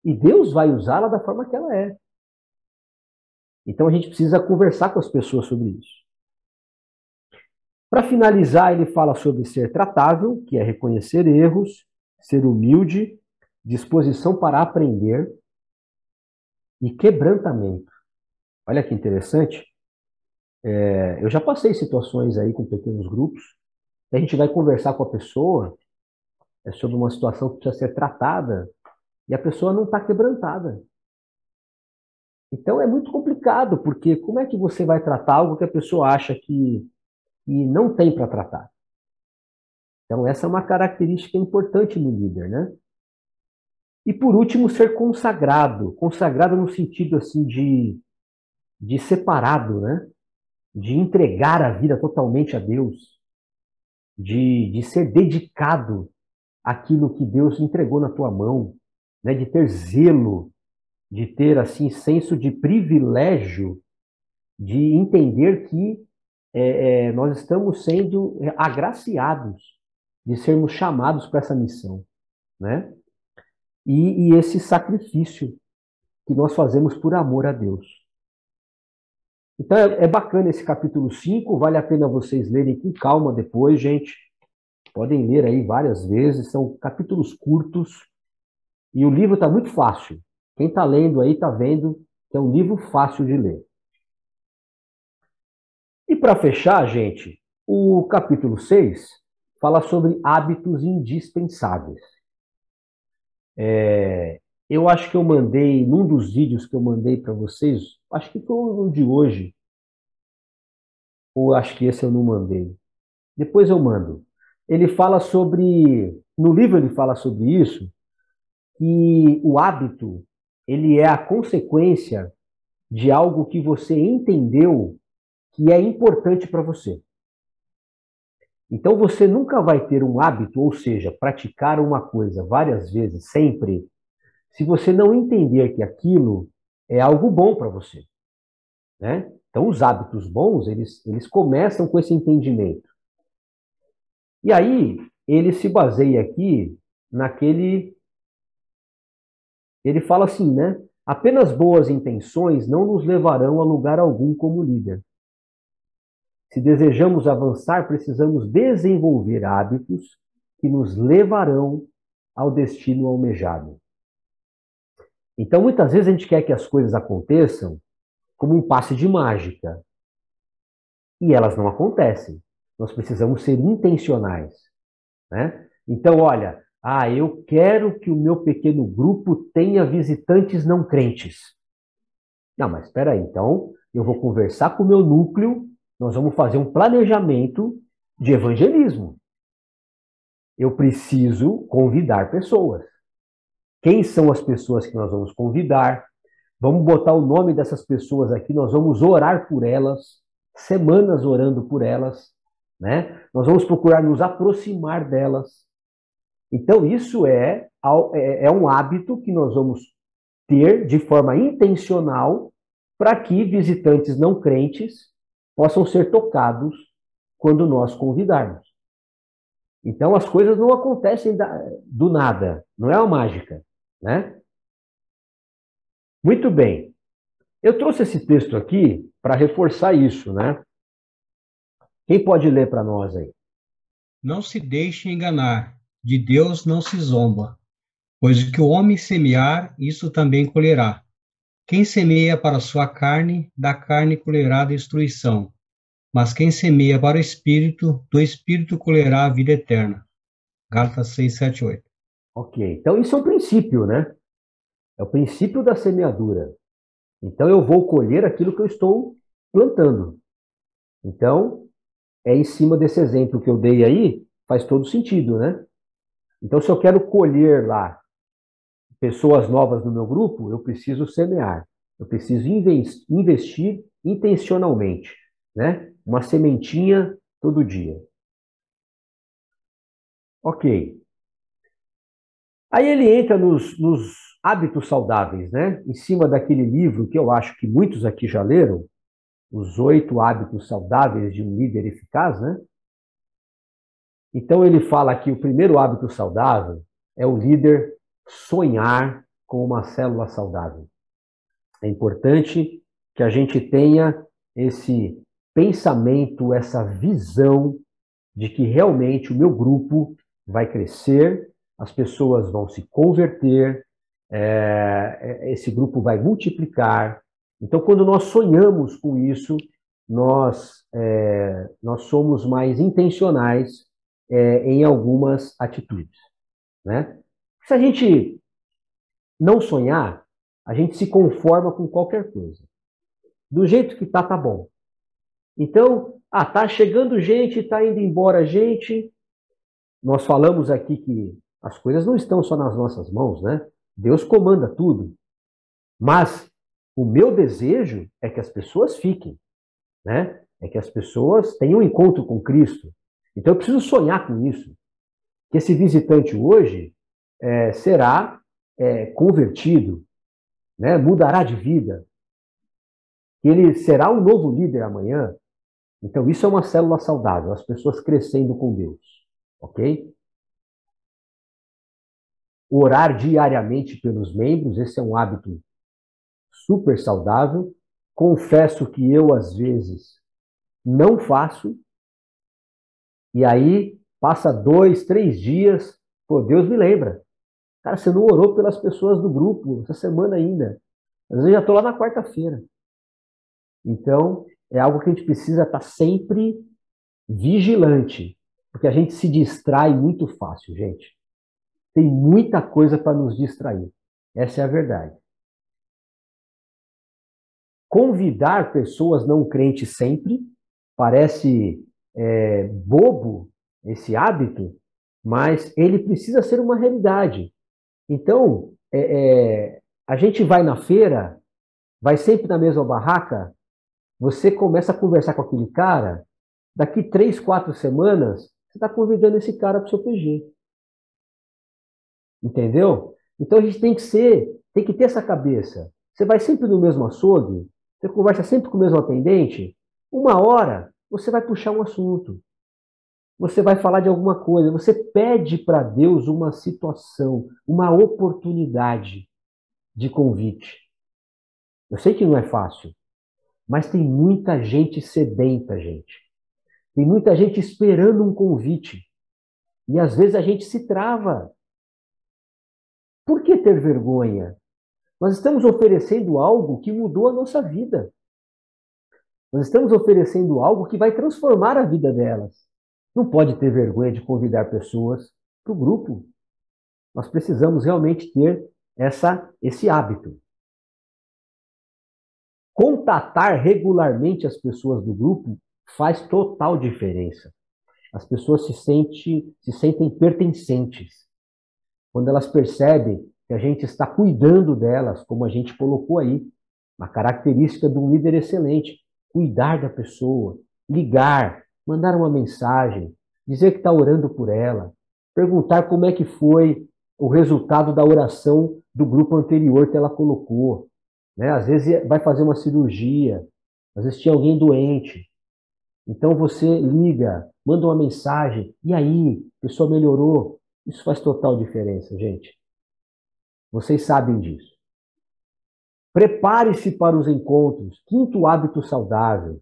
E Deus vai usá-la da forma que ela é. Então a gente precisa conversar com as pessoas sobre isso. Para finalizar, ele fala sobre ser tratável, que é reconhecer erros, ser humilde, disposição para aprender e quebrantamento. Olha que interessante. Eu já passei situações aí com pequenos grupos, a gente vai conversar com a pessoa sobre uma situação que precisa ser tratada e a pessoa não está quebrantada. Então é muito complicado, porque como é que você vai tratar algo que a pessoa acha que não tem para tratar? Então essa é uma característica importante no líder, né? E por último, ser consagrado. Consagrado no sentido assim de separado, né? De entregar a vida totalmente a Deus. De ser dedicado àquilo que Deus entregou na tua mão, né? De ter zelo, de ter assim senso de privilégio, de entender que nós estamos sendo agraciados de sermos chamados para essa missão, né? E esse sacrifício que nós fazemos por amor a Deus. Então é bacana esse capítulo 5, vale a pena vocês lerem com calma depois, gente. Podem ler aí várias vezes, são capítulos curtos e o livro está muito fácil. Quem está lendo aí está vendo que é um livro fácil de ler. E para fechar, gente, o capítulo 6 fala sobre hábitos indispensáveis. Eu acho que eu mandei, num dos vídeos que eu mandei para vocês, acho que foi o de hoje, ou acho que esse eu não mandei. Depois eu mando. Ele fala sobre, no livro ele fala sobre isso, que o hábito, ele é a consequência de algo que você entendeu que é importante para você. Então você nunca vai ter um hábito, ou seja, praticar uma coisa várias vezes, sempre, se você não entender que aquilo é algo bom para você, né? Então os hábitos bons, eles começam com esse entendimento. E aí, ele se baseia aqui ele fala assim, né? Apenas boas intenções não nos levarão a lugar algum como líder. Se desejamos avançar, precisamos desenvolver hábitos que nos levarão ao destino almejado. Então, muitas vezes a gente quer que as coisas aconteçam como um passe de mágica. E elas não acontecem. Nós precisamos ser intencionais, né? Então, olha, eu quero que o meu pequeno grupo tenha visitantes não crentes. Não, mas espera aí, então eu vou conversar com o meu núcleo, nós vamos fazer um planejamento de evangelismo. Eu preciso convidar pessoas. Quem são as pessoas que nós vamos convidar? Vamos botar o nome dessas pessoas aqui, nós vamos orar por elas, semanas orando por elas, né? Nós vamos procurar nos aproximar delas. Então, isso é um hábito que nós vamos ter de forma intencional para que visitantes não crentes possam ser tocados quando nós convidarmos. Então, as coisas não acontecem do nada, não é uma mágica, né? Muito bem. Eu trouxe esse texto aqui para reforçar isso, né? Quem pode ler para nós aí? Não se deixe enganar, de Deus não se zomba, pois o que o homem semear, isso também colherá. Quem semeia para a sua carne, da carne colherá destruição, mas quem semeia para o Espírito, do Espírito colherá a vida eterna. Gálatas 6, 7, 8. Ok, então isso é um princípio, né? É o princípio da semeadura. Então eu vou colher aquilo que eu estou plantando. Então, é em cima desse exemplo que eu dei aí, faz todo sentido, né? Então, se eu quero colher lá pessoas novas no meu grupo, eu preciso semear. Eu preciso investir intencionalmente, né? Uma sementinha todo dia. Ok. Aí ele entra nos hábitos saudáveis, né? Em cima daquele livro que eu acho que muitos aqui já leram, Os 8 Hábitos Saudáveis de um Líder Eficaz, né? Então ele fala que o primeiro hábito saudável é o líder sonhar com uma célula saudável. É importante que a gente tenha esse pensamento, essa visão de que realmente o meu grupo vai crescer, as pessoas vão se converter, esse grupo vai multiplicar. Então, quando nós sonhamos com isso, nós somos mais intencionais em algumas atitudes, né? Se a gente não sonhar, a gente se conforma com qualquer coisa. Do jeito que tá bom. Então, tá chegando gente, tá indo embora gente. Nós falamos aqui que as coisas não estão só nas nossas mãos, né? Deus comanda tudo. Mas o meu desejo é que as pessoas fiquem, né? É que as pessoas tenham um encontro com Cristo. Então eu preciso sonhar com isso. Que esse visitante hoje será convertido, né? Mudará de vida. Que ele será um novo líder amanhã. Então isso é uma célula saudável, as pessoas crescendo com Deus. Ok? Orar diariamente pelos membros, esse é um hábito super saudável. Confesso que eu, às vezes, não faço. E aí, passa 2, 3 dias, pô, Deus me lembra. Cara, você não orou pelas pessoas do grupo essa semana ainda. Às vezes eu já estou lá na quarta-feira. Então, é algo que a gente precisa estar sempre vigilante. Porque a gente se distrai muito fácil, gente. Tem muita coisa para nos distrair. Essa é a verdade. Convidar pessoas não crentes sempre parece bobo esse hábito, mas ele precisa ser uma realidade. Então, a gente vai na feira, vai sempre na mesma barraca, você começa a conversar com aquele cara, daqui 3, 4 semanas, você está convidando esse cara para o seu PG. Entendeu? Então a gente tem que ter essa cabeça. Você vai sempre no mesmo açougue, você conversa sempre com o mesmo atendente, uma hora você vai puxar um assunto. Você vai falar de alguma coisa, você pede para Deus uma situação, uma oportunidade de convite. Eu sei que não é fácil, mas tem muita gente sedenta, gente. Tem muita gente esperando um convite. E às vezes a gente se trava. Por que ter vergonha? Nós estamos oferecendo algo que mudou a nossa vida. Nós estamos oferecendo algo que vai transformar a vida delas. Não pode ter vergonha de convidar pessoas para o grupo. Nós precisamos realmente ter esse hábito. Contatar regularmente as pessoas do grupo faz total diferença. As pessoas se sentem pertencentes. Quando elas percebem que a gente está cuidando delas, como a gente colocou aí, uma característica de um líder excelente, cuidar da pessoa, ligar, mandar uma mensagem, dizer que está orando por ela, perguntar como é que foi o resultado da oração do grupo anterior que ela colocou. né? Às vezes vai fazer uma cirurgia, às vezes tinha alguém doente. Então você liga, manda uma mensagem, e aí, a pessoa melhorou. Isso faz total diferença, gente. Vocês sabem disso. Prepare-se para os encontros. Quinto hábito saudável.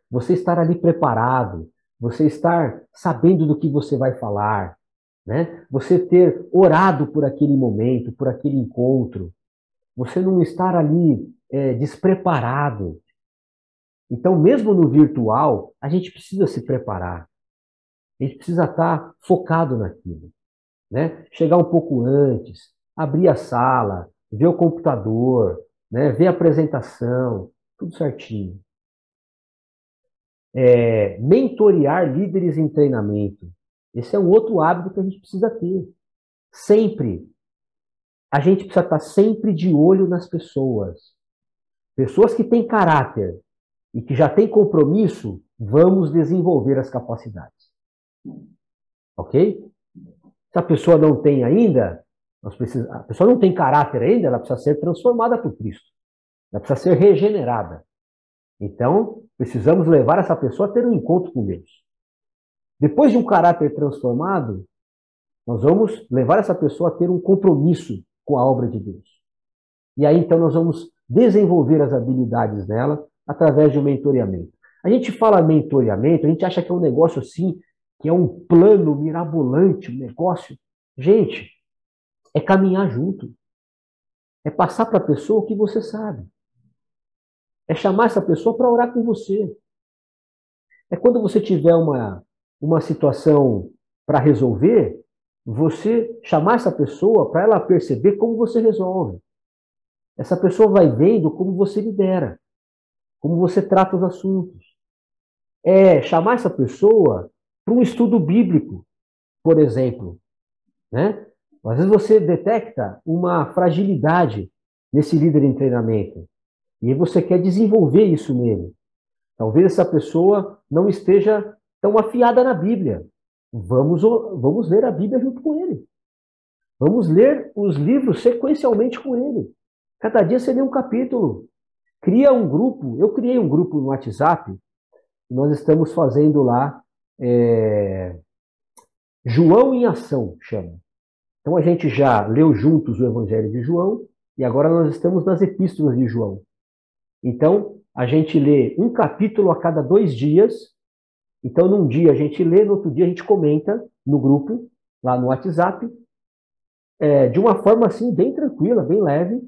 Você estar ali preparado, você estar sabendo do que você vai falar, né? Você ter orado por aquele momento, por aquele encontro. Você não estar ali despreparado. Então, mesmo no virtual, a gente precisa se preparar. A gente precisa estar focado naquilo, né? Chegar um pouco antes, abrir a sala, ver o computador, né? Ver a apresentação, tudo certinho. Mentorear líderes em treinamento. Esse é um outro hábito que a gente precisa ter. Sempre. A gente precisa estar sempre de olho nas pessoas. Pessoas que têm caráter e que já têm compromisso, vamos desenvolver as capacidades. Ok? Se a pessoa não tem ainda, a pessoa não tem caráter ainda, ela precisa ser transformada por Cristo. Ela precisa ser regenerada. Então, precisamos levar essa pessoa a ter um encontro com Deus. Depois de um caráter transformado, nós vamos levar essa pessoa a ter um compromisso com a obra de Deus. E aí, então, nós vamos desenvolver as habilidades dela através de um mentoreamento. A gente fala mentoreamento, a gente acha que é um negócio assim, que é um plano mirabolante, um negócio. Gente, é caminhar junto. É passar para a pessoa o que você sabe. É chamar essa pessoa para orar com você. É quando você tiver uma situação para resolver, você chamar essa pessoa para ela perceber como você resolve. Essa pessoa vai vendo como você lidera, como você trata os assuntos. É chamar essa pessoa para um estudo bíblico, por exemplo, né? Às vezes você detecta uma fragilidade nesse líder em treinamento. E você quer desenvolver isso nele. Talvez essa pessoa não esteja tão afiada na Bíblia. Vamos ler a Bíblia junto com ele. Vamos ler os livros sequencialmente com ele. Cada dia você lê um capítulo. Cria um grupo. Eu criei um grupo no WhatsApp. Nós estamos fazendo lá João em Ação, chama. Então a gente já leu juntos o Evangelho de João e agora nós estamos nas epístolas de João. Então, a gente lê um capítulo a cada 2 dias. Então, num dia a gente lê, no outro dia a gente comenta no grupo, lá no WhatsApp, de uma forma assim, bem tranquila, bem leve.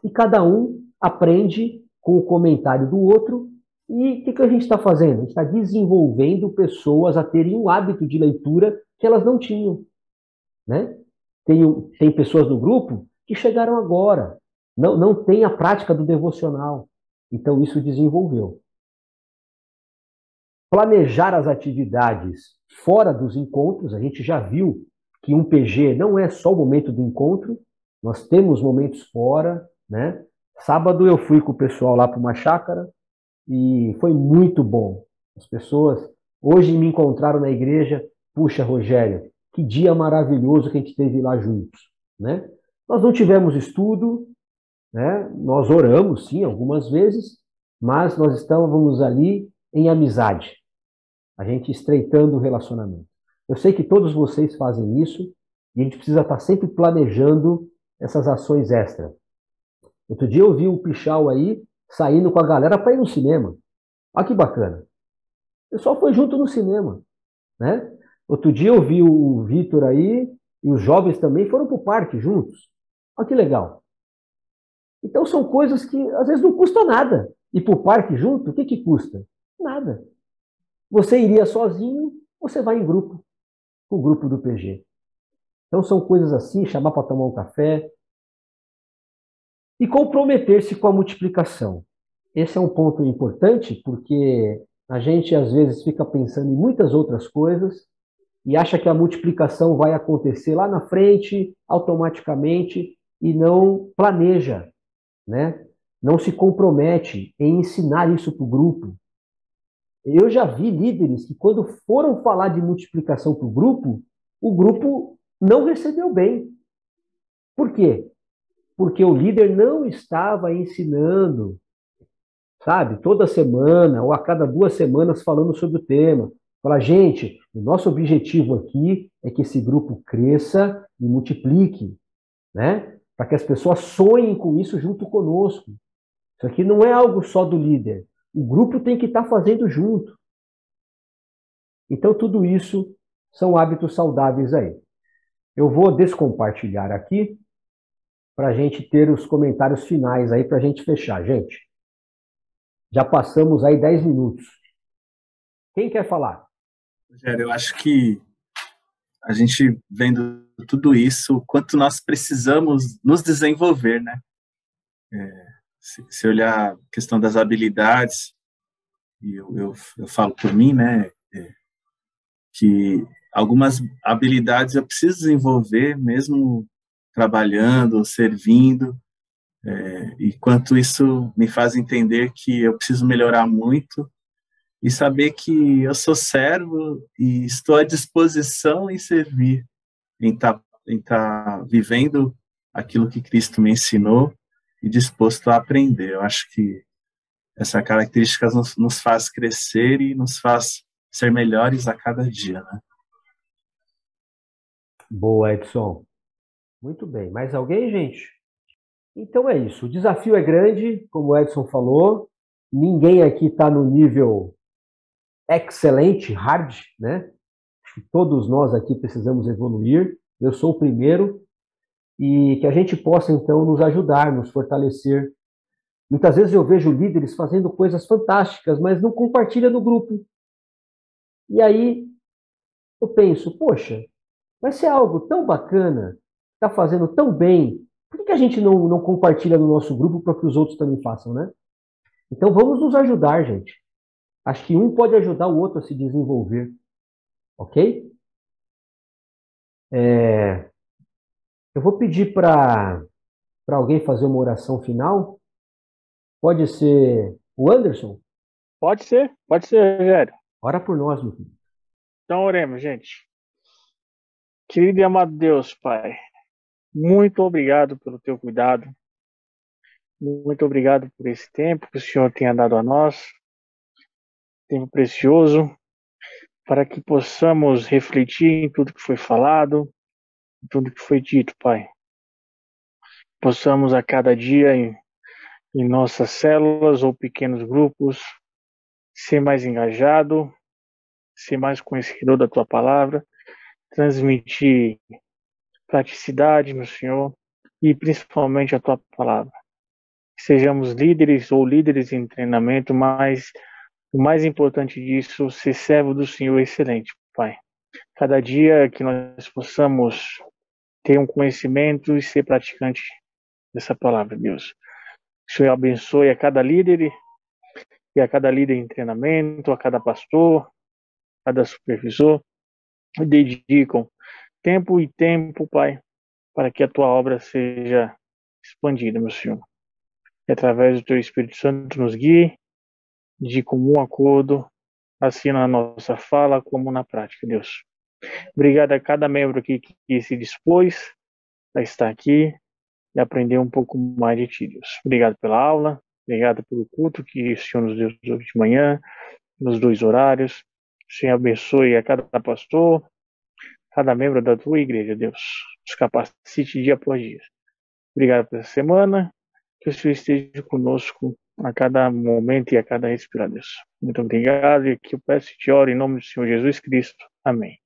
E cada um aprende com o comentário do outro. E o que a gente está fazendo? A gente está desenvolvendo pessoas a terem um hábito de leitura que elas não tinham. Né? Tem pessoas no grupo que chegaram agora. Não tem a prática do devocional. Então, isso desenvolveu. Planejar as atividades fora dos encontros. A gente já viu que um PG não é só o momento do encontro. Nós temos momentos fora, né? Sábado eu fui com o pessoal lá para uma chácara e foi muito bom. As pessoas hoje me encontraram na igreja. Puxa, Rogério, que dia maravilhoso que a gente teve lá juntos, né? Nós não tivemos estudo, né? Nós oramos, sim, algumas vezes, mas nós estávamos ali em amizade, a gente estreitando o relacionamento. Eu sei que todos vocês fazem isso e a gente precisa estar sempre planejando essas ações extras. Outro dia eu vi o Pichal aí saindo com a galera para ir no cinema. Olha que bacana. O pessoal foi junto no cinema, né? Outro dia eu vi o Vitor aí e os jovens também foram para o parque juntos. Olha que legal. Então são coisas que às vezes não custa nada. Ir para o parque junto, o que custa? Nada. Você iria sozinho, você vai em grupo, com o grupo do PG. Então são coisas assim, chamar para tomar um café. E comprometer-se com a multiplicação. Esse é um ponto importante, porque a gente às vezes fica pensando em muitas outras coisas e acha que a multiplicação vai acontecer lá na frente, automaticamente, e não planeja, né? Não se compromete em ensinar isso para o grupo. Eu já vi líderes que, quando foram falar de multiplicação para o grupo não recebeu bem. Por quê? porque o líder não estava ensinando, sabe, toda semana ou a cada 2 semanas falando sobre o tema. Fala, gente, o nosso objetivo aqui é que esse grupo cresça e multiplique, né? Para que as pessoas sonhem com isso junto conosco. Isso aqui não é algo só do líder. O grupo tem que estar fazendo junto. Então, tudo isso são hábitos saudáveis aí. Eu vou descompartilhar aqui para a gente ter os comentários finais aí para a gente fechar, gente. Já passamos aí 10 minutos. Quem quer falar? Rogério, eu acho que a gente vendo tudo isso, o quanto nós precisamos nos desenvolver, né? Se olhar a questão das habilidades, e eu falo por mim, né? Que algumas habilidades eu preciso desenvolver, mesmo trabalhando, servindo, e quanto isso me faz entender que eu preciso melhorar muito e saber que eu sou servo e estou à disposição em servir, em tá vivendo aquilo que Cristo me ensinou e disposto a aprender. Eu acho que essa característica nos faz crescer e nos faz ser melhores a cada dia, né? Boa, Edson. Muito bem. Mais alguém, gente? Então é isso. O desafio é grande, como o Edson falou. Ninguém aqui está no nível excelente, hard, né? Todos nós aqui precisamos evoluir. Eu sou o primeiro. E que a gente possa, então, nos ajudar, nos fortalecer. Muitas vezes eu vejo líderes fazendo coisas fantásticas, mas não compartilha no grupo. E aí eu penso, poxa, vai ser algo tão bacana, está fazendo tão bem, por que a gente não compartilha no nosso grupo para que os outros também façam, né? Então vamos nos ajudar, gente. Acho que um pode ajudar o outro a se desenvolver, ok? Eu vou pedir para alguém fazer uma oração final. Pode ser o Anderson? Pode ser, Rogério. Ora por nós, meu filho. Então oremos, gente. Querido e amado Deus, Pai, muito obrigado pelo teu cuidado. Muito obrigado por esse tempo que o Senhor tenha dado a nós. Tempo precioso para que possamos refletir em tudo que foi falado, em tudo que foi dito, Pai. Possamos a cada dia em nossas células ou pequenos grupos ser mais engajado, ser mais conhecedor da tua palavra, transmitir praticidade, meu Senhor, e principalmente a tua palavra. Que sejamos líderes ou líderes em treinamento, mas o mais importante disso, ser servo do Senhor excelente, Pai. Cada dia que nós possamos ter um conhecimento e ser praticante dessa palavra, Deus. Que o Senhor abençoe a cada líder e a cada líder em treinamento, a cada pastor, a cada supervisor, e dedicam tempo e tempo, Pai, para que a tua obra seja expandida, meu Senhor. E através do teu Espírito Santo nos guie de comum acordo, assim na nossa fala como na prática, Deus. Obrigado a cada membro aqui que se dispôs a estar aqui e aprender um pouco mais de ti, Deus. Obrigado pela aula, obrigado pelo culto que o Senhor nos deu hoje de manhã, nos 2 horários. O Senhor abençoe a cada pastor, cada membro da tua igreja, Deus. Nos capacite dia após dia. Obrigado por essa semana. Que o Senhor esteja conosco a cada momento e a cada respirar, Deus. Muito obrigado. E que eu peço e te oro em nome do Senhor Jesus Cristo. Amém.